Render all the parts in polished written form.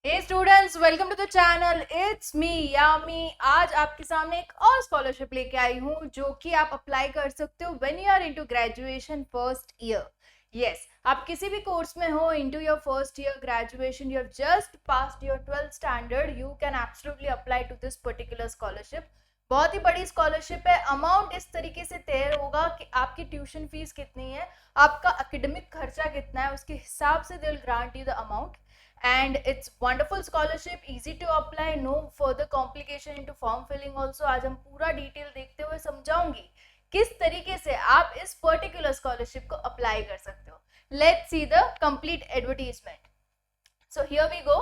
Hey students, welcome to the channel. It's me Yami. आज आपके सामने एक और स्कॉलरशिप लेके आई हूँ जो कि आप अप्लाई कर सकते हो when you are into graduation first year. Yes, आप किसी भी कोर्स में हो, into your first year graduation, you have just passed your 12th standard, you can absolutely apply to this particular scholarship. बहुत ही बड़ी स्कॉलरशिप है। अमाउंट इस तरीके से तय होगा कि आपकी ट्यूशन फीस कितनी है, आपका एकेडमिक खर्चा कितना है, उसके हिसाब से they will grant you the amount. And it's wonderful scholarship, easy to apply, no further complication into form filling also। आज हम पूरा डिटेल देखते हुए समझाऊंगी किस तरीके से आप इस पर्टिकुलर स्कॉलरशिप को अप्लाई कर सकते हो। Let's see the complete advertisement. So here we go.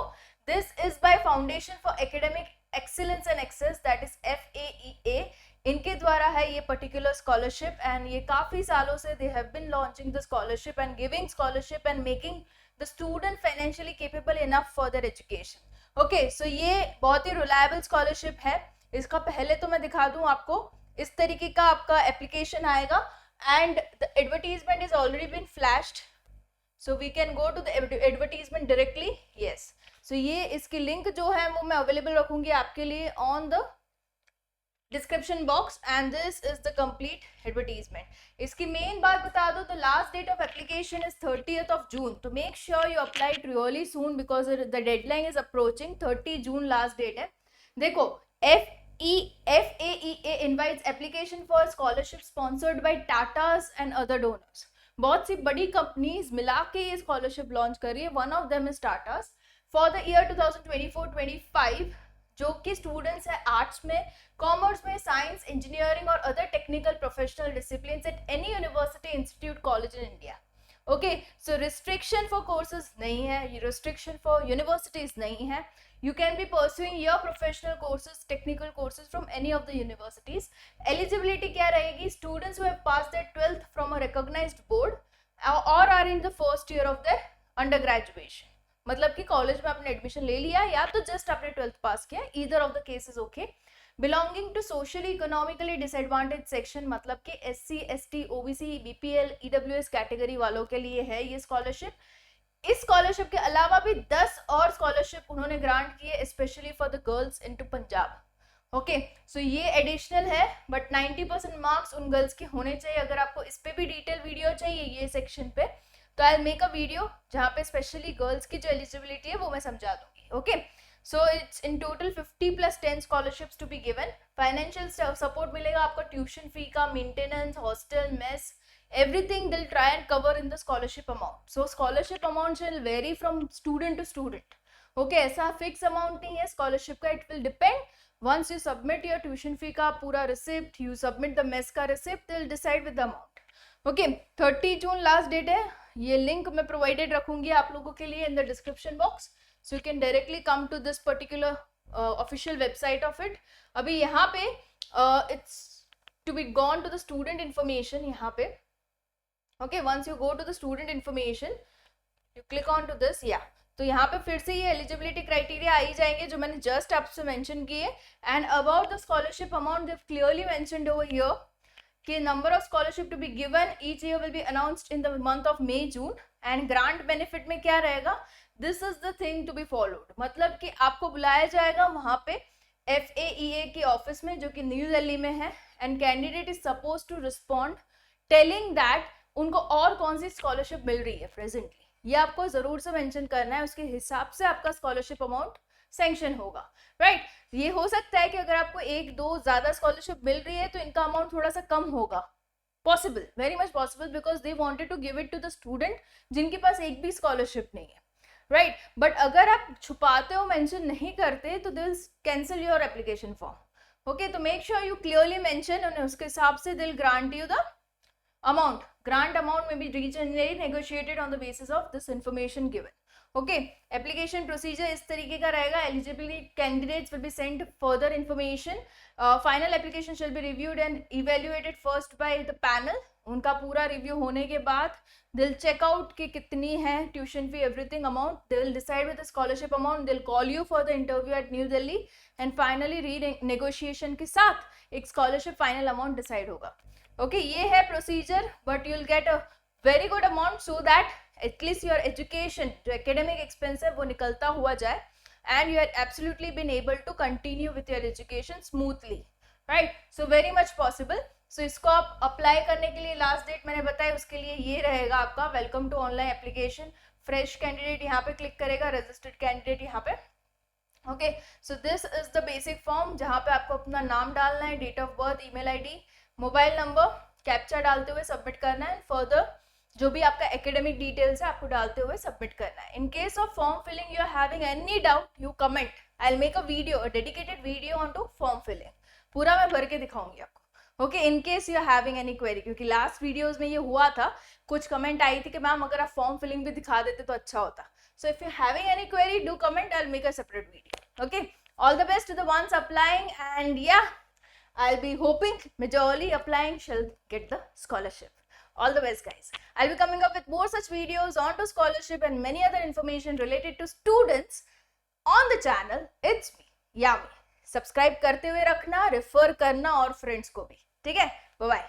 This is by Foundation for Academic Excellence and Access, that is FAEA। इनके द्वारा है ये पर्टिकुलर स्कॉलरशिप एंड ये काफी सालों से they have been launching the scholarship and giving scholarship and making the student financially capable enough for their education. Okay, so ये बहुत ही रिलायबल स्कॉलरशिप है। इसका पहले तो मैं दिखा दूं आपको, इस तरीके का आपका एप्लीकेशन आएगा and the advertisement is already been flashed, so we can go to the advertisement directly. Yes, so ये इसकी लिंक जो है वो मैं अवेलेबल रखूंगी आपके लिए on the description box and this is the complete advertisement. इसकी मेन बात बता दो, the last date of application is 30th of June, तो make sure you apply it really soon because the deadline is approaching. 30 जून last date है। देखो, FAEA invites application for scholarship sponsored by Tatas and other donors। बहुत सी बड़ी companies मिला के ये scholarship launch कर रही है। One of them is Tatas. For the year 2024-25 जो कि स्टूडेंट्स है आर्ट्स में, कॉमर्स में, साइंस, इंजीनियरिंग और other technical professional discipline at any university, institute, college in India. Okay, so restriction for courses नहीं है, रिस्ट्रिक्शन फॉर यूनिवर्सिटीज नहीं है। You can be pursuing your professional courses, technical courses from any of the universities। Eligibility क्या रहेगी? Students who have passed their 12th from a recognized board or are in the first year of their undergraduation। मतलब कि college में आपने admission ले लिया या तो जस्ट आपने 12th पास किया, either of the cases okay। Belonging to socially economically disadvantaged section, मतलब कि SC, ST, OBC, BPL, EWS category वालों के लिए है ये स्कॉलरशिप। इस स्कॉलरशिप के अलावा भी 10 और स्कॉलरशिप उन्होंने ग्रांट किए specially for the girls into Punjab. Okay, so ये एडिशनल है बट 90% मार्क्स उन गर्ल्स के होने चाहिए। अगर आपको इस पे भी डिटेल वीडियो चाहिए ये सेक्शन पे, तो आई मेक अ वीडियो जहाँ पे स्पेशली गर्ल्स की जो एलिजिबिलिटी है वो मैं समझा दूंगी। Okay, so it's in total 50+10 scholarships to be given. Financial support मिलेगा आपको ट्यूशन फी का, maintenance, hostel, mess, everything they'll try and cover in the scholarship amount। so scholarship amount will vary from student to student। okay, ऐसा fix amount नहीं है scholarship का, it will depend. once you submit your tuition fee का पूरा receipt, you submit the mess का receipt, they'll decide with the amount। okay, 30 जून last date है। ये लिंक मैं प्रोवाइडेड रखूंगी आप लोगों के लिए in the description box, so you can directly come to this particular official website of it. अभी यहाँ पे it's to be gone to the student information. यहाँ पे okay, once you go to the student information, you click on to this, yeah, तो यहाँ पे फिर से ये एलिजिबिलिटी क्राइटेरिया आई जाएंगे जो मैंने जस्ट आपसे मेंशन किए। And about the scholarship amount they clearly mentioned over here कि number of scholarship to be given each year will be announced in the month of May June. And grant benefit में क्या रहेगा, this is the thing to be followed, मतलब कि आपको बुलाया जाएगा वहाँ पे FAEA के ऑफिस में जो कि न्यू दिल्ली में है, and candidate is suppose to respond telling that उनको और कौन सी स्कॉलरशिप मिल रही है प्रेजेंटली, ये आपको जरूर से मेंशन करना है। उसके हिसाब से आपका स्कॉलरशिप अमाउंट सैंक्शन होगा, राइट। ये हो सकता है कि अगर आपको एक दो ज्यादा स्कॉलरशिप मिल रही है तो इनका अमाउंट थोड़ा सा कम होगा, possible, very much possible, because they wanted to give it to the student जिनके पास एक भी स्कॉलरशिप नहीं है, राइट। बट अगर आप छुपाते हो, मेंशन नहीं करते, तो they will cancel your application form. Okay, तो make sure you clearly mention, और उसके हिसाब से they will grant you the amount। grant amount may be regionally negotiated on the basis of this information given। okay, application procedure इस तरीके का रहेगा। eligibility candidates will be sent further information। final application shall be reviewed and evaluated first by the panel। उनका पूरा review होने के बाद they'll check out कि कितनी है tuition fee, everything amount, they will decide with the scholarship amount, they'll call you for the interview at New Delhi and finally re-negotiation के साथ एक scholarship final amount decide होगा। ओके, ये है procedure, but you will get a very good amount so that at least your education जो academic expense है वो निकलता हुआ जाए। and you are absolutely been able to continue with your education smoothly, right? So very much possible. So इसको आप apply करने के लिए लास्ट डेट मैंने बताया, उसके लिए ये रहेगा आपका welcome to online application. Fresh candidate यहाँ पे क्लिक करेगा, रजिस्टर्ड कैंडिडेट यहाँ पे. Okay, so this is the basic form जहाँ पे आपको अपना नाम डालना है, date of birth, email ID, mobile number, captcha डालते हुए सबमिट करना है. फर्दर जो भी आपका एकेडमिक डिटेल्स है आपको डालते हुए सबमिट करना है. In case of form filling you are having any doubt, you comment. I will make a video, a dedicated video on to form filling. पूरा मैं भर के दिखाऊंगी आपको. Okay, in case you are having any query, क्योंकि last videos में ये हुआ था, कुछ कमेंट आई थी कि मैम अगर आप फॉर्म फिलिंग भी दिखा देते तो अच्छा होता. So if you're having any query, do comment. I'll make a separate video. Okay. All the best to the ones applying, and yeah, I'll be hoping majorly applying shall get the scholarship. All the best, guys. I'll be coming up with more such videos on to scholarship and many other information related to students on the channel. It's me, Yami. Subscribe करते हुए रखना, refer करना और friends को भी. ठीक है? Bye bye.